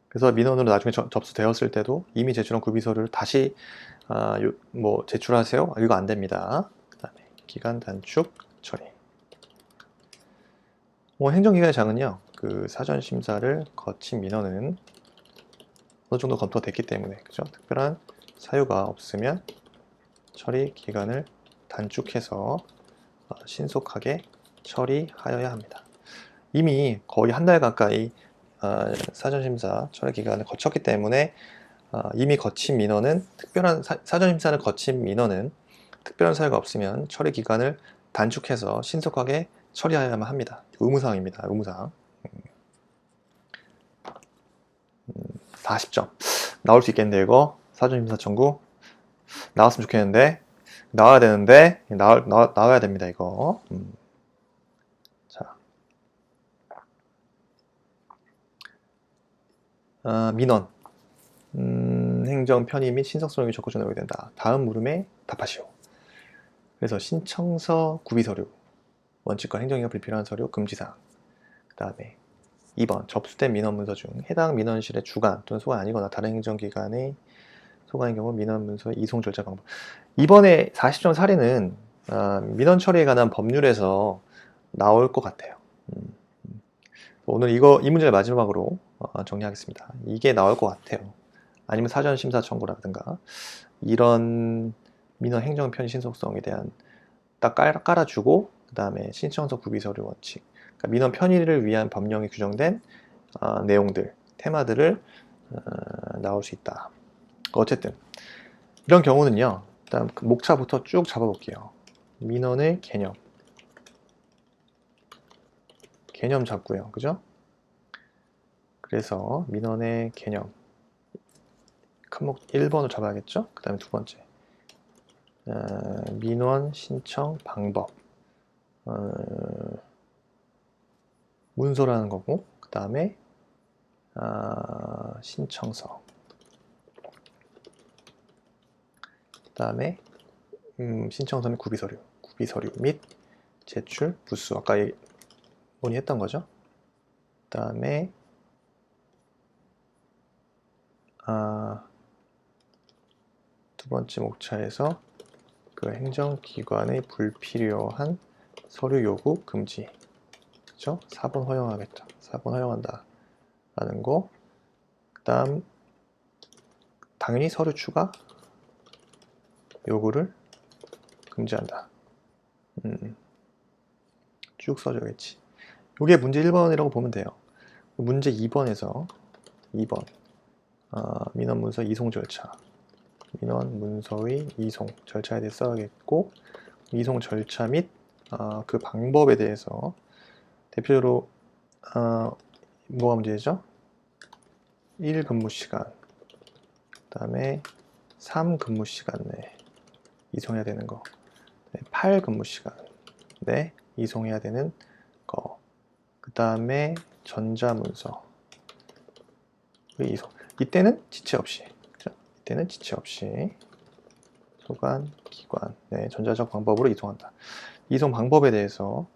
그래서 민원으로 나중에 접수되었을 때도 이미 제출한 구비 서류를 다시 제출하세요? 이거 안 됩니다. 그 다음에 기간 단축 처리. 행정기관의 장은요, 그 사전심사를 거친 민원은 어느 정도 검토가 됐기 때문에, 그죠? 특별한 사유가 없으면 처리 기간을 단축해서 신속하게 처리하여야 합니다. 이미 거의 한 달 가까이 사전심사 처리 기간을 거쳤기 때문에 이미 거친 민원은 사전심사를 거친 민원은 특별한 사유가 없으면 처리 기간을 단축해서 신속하게 처리하여야만 합니다. 의무사항입니다. 의무사항. 40점 나올 수 있겠는데 이거 사전심사 청구 나왔으면 좋겠는데 나와야 되는데 나와야 됩니다 이거. 자, 민원 행정 편의 및 신속성이 적극 전환이 된다. 다음 물음에 답하시오. 그래서 신청서 구비 서류, 원칙과 행정기관 불필요한 서류 금지사항. 그 다음에 2번 접수된 민원 문서 중 해당 민원실의 주관 또는 소관 아니거나 다른 행정기관의 소관인 경우 민원 문서의 이송 절차 방법. 이번에 40점 사례는 민원 처리에 관한 법률에서 나올 것 같아요. 오늘 이 문제를 마지막으로 정리하겠습니다. 이게 나올 것 같아요. 아니면 사전심사 청구라든가 이런 민원 행정 편의 신속성에 대한 딱 깔아주고 그 다음에 신청서 구비 서류 원칙, 그러니까 민원 편의를 위한 법령에 규정된 내용들, 테마들을 나올 수 있다. 어쨌든 이런 경우는요, 일단 그 목차부터 쭉 잡아볼게요. 민원의 개념 잡고요, 그죠? 그래서 민원의 개념 큰목 1번으로 잡아야겠죠? 그 다음에 두 번째 민원 신청 방법 문서라는 거고, 그 다음에 신청서, 그 다음에 신청서는 구비서류 및 제출 부수, 아까 논의했던 거죠. 그 다음에 두 번째 목차에서 그 행정기관의 불필요한 서류 요구 금지, 그죠? 4번 허용하겠다, 4번 허용한다 라는 거. 그 다음 당연히 서류 추가 요구를 금지한다. 쭉 써줘야겠지. 이게 문제 1번이라고 보면 돼요. 문제 2번에서 2번 민원 문서 이송 절차, 민원 문서의 이송 절차에 대해 써야겠고, 이송 절차 및 그 방법에 대해서 대표적으로 뭐가 문제죠? 1 근무 시간, 그 다음에 3 근무 시간 내 이송해야 되는 거, 8 근무 시간 내 이송해야 되는 거, 그 다음에 전자문서 이송. 이때는 지체 없이, 그죠? 이때는 지체 없이 소관, 기관, 전자적 방법으로 이송한다. 이송 방법에 대해서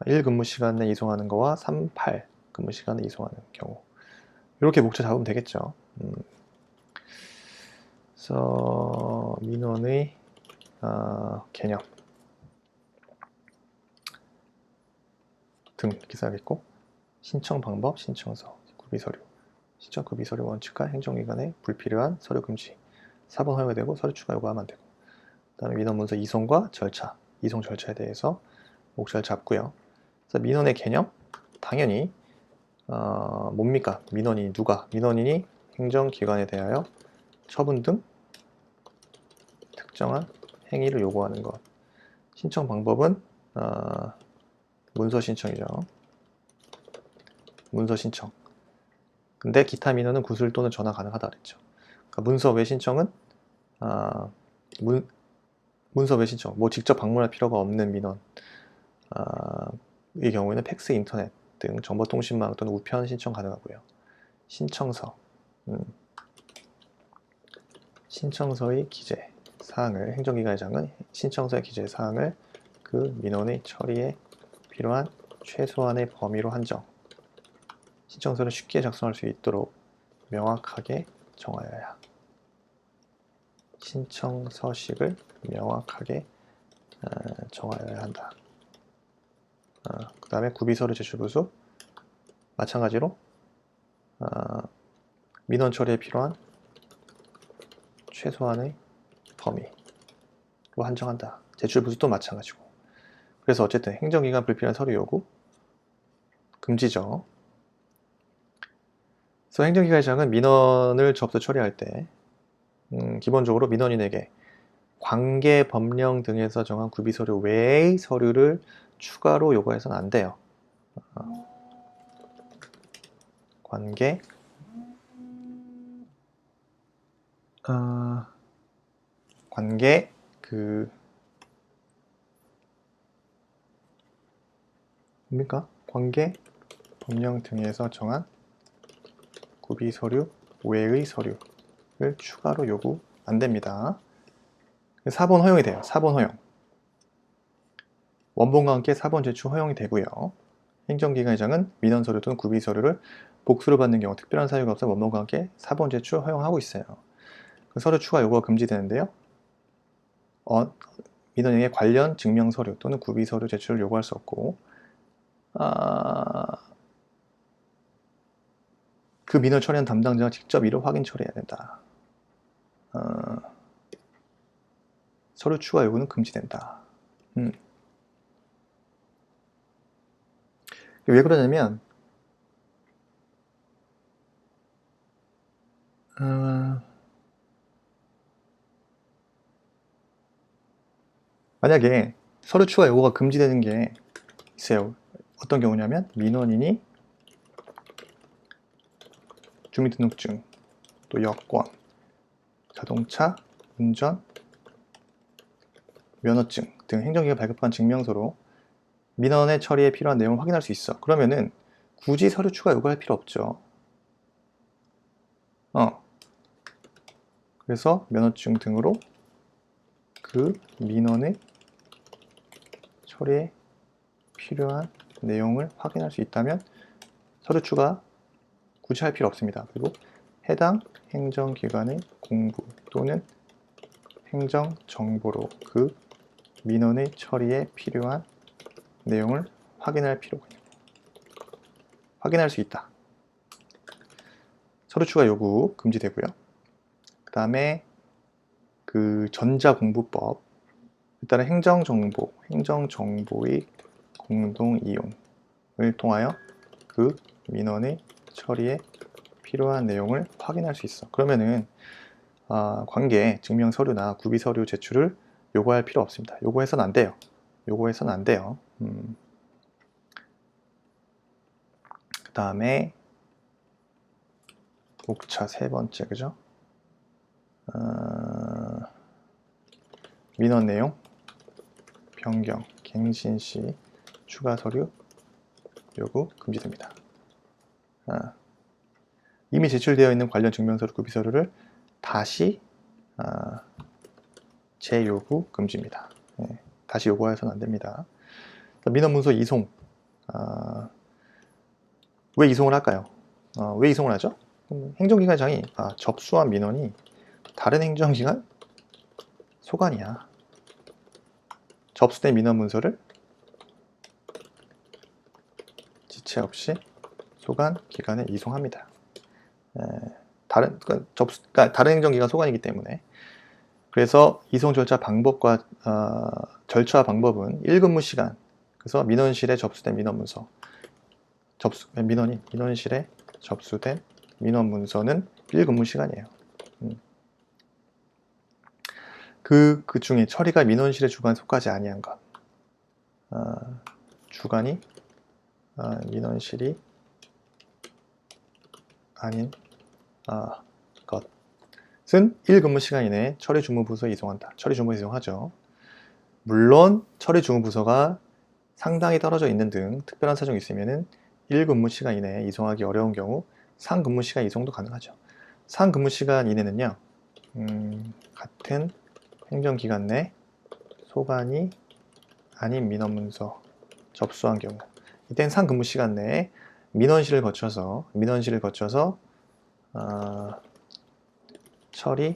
1 근무 시간 내 이송하는 거와 3, 8 근무 시간에 이송하는 경우, 이렇게 목차 잡으면 되겠죠. 그래서 민원의 개념 등 이렇게 써야겠고, 신청 방법, 신청서, 구비서류, 신청 구비서류 원칙과 행정기관의 불필요한 서류 금지, 4번 허용이 되고 서류 추가 요구하면 안 되고, 그 다음에 민원 문서 이송과 절차, 이송 절차에 대해서 목차를 잡고요. 그래서 민원의 개념, 당연히 뭡니까? 민원인이 누가? 민원인이 행정기관에 대하여 처분 등 특정한 행위를 요구하는 것. 신청 방법은 문서 신청이죠. 문서 신청. 근데 기타 민원은 구술 또는 전화 가능하다 그랬죠. 그러니까 문서 외 신청은 문서 외 신청, 뭐 직접 방문할 필요가 없는 민원 이 경우에는 팩스, 인터넷 등 정보통신망 또는 우편 신청 가능하고요. 신청서, 신청서의 기재 사항을, 행정기관장은 신청서의 기재 사항을 그 민원의 처리에 필요한 최소한의 범위로 한정, 신청서를 쉽게 작성할 수 있도록 명확하게 정하여야, 신청서식을 명확하게 정하여야 한다. 그 다음에 구비서류 제출 부수, 마찬가지로 민원 처리에 필요한 최소한의 범위로 한정한다. 제출 부수도 마찬가지고. 그래서 어쨌든 행정기관 불필요한 서류 요구 금지죠. 그래서 행정기관장은 민원을 접수 처리할 때 기본적으로 민원인에게 관계 법령 등에서 정한 구비서류 외의 서류를 추가로 요구해서는 안 돼요. 관계 뭡니까? 관계 법령 등에서 정한 구비서류 외의 서류를 추가로 요구 안 됩니다. 4번 허용이 돼요. 4번 허용. 원본과 함께 4번 제출 허용이 되고요. 행정기관장은 민원 서류 또는 구비 서류를 복수를 받는 경우 특별한 사유가 없어 원본과 함께 4번 제출 허용하고 있어요. 그 서류 추가 요구가 금지되는데요. 민원인에게 관련 증명 서류 또는 구비 서류 제출을 요구할 수 없고, 그 민원 처리한 담당자가 직접 이를 확인 처리해야 된다. 서류 추가 요구는 금지된다. 왜 그러냐면 만약에 서류 추가 요구가 금지되는 게 있어요. 어떤 경우냐면 민원인이 주민등록증, 또 여권, 자동차 운전 면허증 등 행정기관 발급한 증명서로 민원의 처리에 필요한 내용을 확인할 수 있어. 그러면은 굳이 서류 추가 요구할 필요 없죠. 그래서 면허증 등으로 그 민원의 처리에 필요한 내용을 확인할 수 있다면 서류 추가 굳이 할 필요 없습니다. 그리고 해당 행정기관의 공부 또는 행정정보로 그 민원의 처리에 필요한 내용을 확인할 수 있다. 서류 추가 요구 금지되고요. 그 다음에 그 전자공부법, 일단은 행정정보의 공동 이용을 통하여 그 민원의 처리에 필요한 내용을 확인할 수 있어. 그러면은 관계 증명 서류나 구비 서류 제출을 요구할 필요 없습니다. 요구해서는 안 돼요. 그 다음에 목차 세 번째, 그죠? 민원 내용 변경, 갱신 시 추가 서류 요구 금지됩니다. 이미 제출되어 있는 관련 증명서류, 구비서류를 다시 재요구 금지입니다. 다시 요구해서는 안 됩니다. 민원문서 이송. 왜 이송을 할까요? 왜 이송을 하죠? 행정기관장이 접수한 민원이 다른 행정기관 소관이야. 접수된 민원 문서를 지체 없이 소관 기관에 이송합니다. 다른 행정기관 소관이기 때문에. 그래서 이송 절차 방법과 절차 방법은 1근무 시간. 그래서 민원실에 접수된 민원 문서. 민원실에 접수된 민원 문서는 1근무 시간이에요. 그 중에 처리가 민원실의 주관 속하지 아니한 것. 주관이 민원실이 아닌 것은 1근무 시간 이내에 처리 주무부서에 이송한다. 처리 주무부서에 이송하죠. 물론 처리 주무부서가 상당히 떨어져 있는 등 특별한 사정이 있으면은 1근무 시간 이내에 이송하기 어려운 경우 상근무 시간 이송도 가능하죠. 상근무 시간 이내는요, 같은 행정기관 내 소관이 아닌 민원문서 접수한 경우, 이때는 상근무 시간 내에 민원실을 거쳐서 처리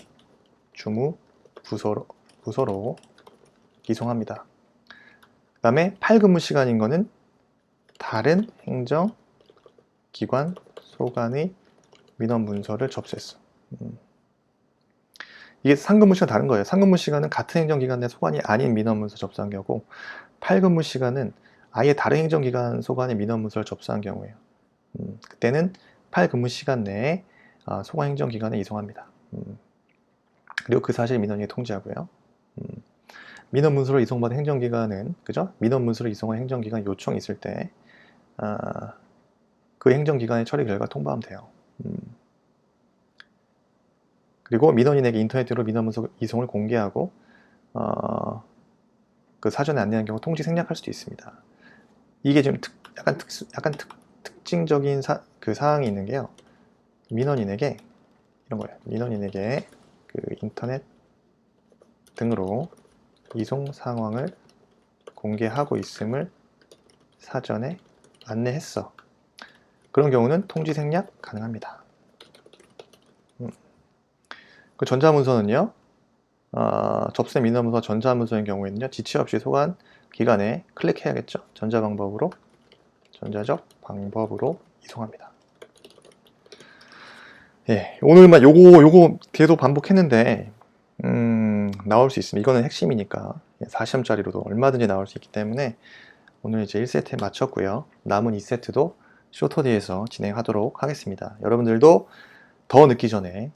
주무 부서로 이송합니다. 그 다음에 8근무 시간인 거는 다른 행정기관 소관의 민원 문서를 접수했어. 이게 상근무 시간 다른 거예요. 상근무 시간은 같은 행정기관 내 소관이 아닌 민원 문서 접수한 경우고, 8근무 시간은 아예 다른 행정기관 소관의 민원 문서를 접수한 경우예요. 그때는 8근무 시간 내에 소관 행정기관에 이송합니다. 그리고 그 사실 민원인에 통지하고요. 민원 문서를 이송받은 행정기관은, 그죠? 민원 문서를 이송한 행정기관 요청이 있을 때 그 행정기관의 처리 결과 통보하면 돼요. 그리고 민원인에게 인터넷으로 민원 문서 이송을 공개하고 그 사전에 안내한 경우 통지 생략할 수도 있습니다. 이게 좀 약간 특징적인 사항이 있는 게요. 민원인에게 이런 거예요. 민원인에게 그 인터넷 등으로 이송 상황을 공개하고 있음을 사전에 안내했어. 그런 경우는 통지 생략 가능합니다. 그 전자문서는요, 접수된 민원문서 전자문서인 경우에는요, 지체 없이 소관 기관에 클릭해야겠죠. 전자적 방법으로 이송합니다. 예, 오늘만 요거 계속 반복했는데 나올 수 있습니다. 이거는 핵심이니까 40점짜리로도 얼마든지 나올 수 있기 때문에 오늘 이제 1세트에 마쳤고요. 남은 2세트도 쇼터디에서 진행하도록 하겠습니다. 여러분들도 더 늦기 전에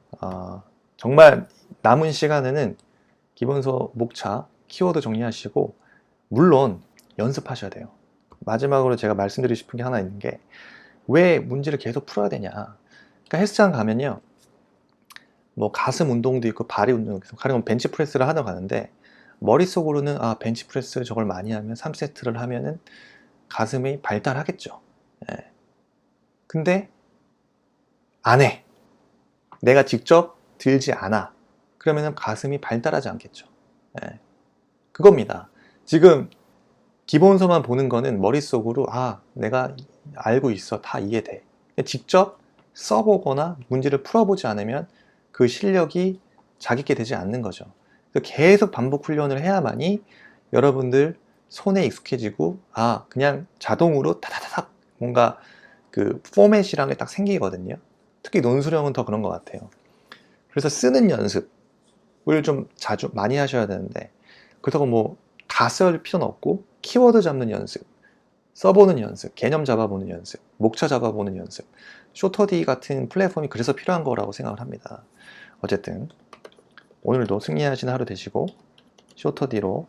정말 남은 시간에는 기본서 목차 키워드 정리하시고 물론 연습하셔야 돼요. 마지막으로 제가 말씀드리고 싶은 게 하나 있는 게, 왜 문제를 계속 풀어야 되냐. 그러니까 헬스장 가면요, 뭐 가슴 운동도 있고 발이 운동도 있고, 가령 벤치프레스를 하러 가는데 머릿속으로는 벤치프레스 저걸 많이 하면 3세트를 하면은 가슴이 발달하겠죠. 예. 근데 안 해. 내가 직접 들지 않아. 그러면 가슴이 발달하지 않겠죠. 예. 그겁니다. 지금 기본서만 보는 거는 머릿속으로 내가 알고 있어. 다 이해돼. 직접 써보거나 문제를 풀어보지 않으면 그 실력이 자기게 되지 않는 거죠. 그래서 계속 반복 훈련을 해야만이 여러분들 손에 익숙해지고 그냥 자동으로 타다다닥 뭔가 그 포맷이란 게 딱 생기거든요. 특히 논술형은 더 그런 것 같아요. 그래서 쓰는 연습을 좀 자주 많이 하셔야 되는데, 그렇다고 뭐 다 쓸 필요는 없고 키워드 잡는 연습, 써보는 연습, 개념 잡아보는 연습, 목차 잡아보는 연습, 쇼터디 같은 플랫폼이 그래서 필요한 거라고 생각을 합니다. 어쨌든 오늘도 승리하시는 하루 되시고 쇼터디로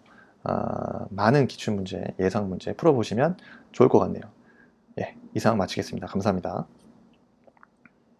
많은 기출문제, 예상문제 풀어보시면 좋을 것 같네요. 예, 이상 마치겠습니다. 감사합니다.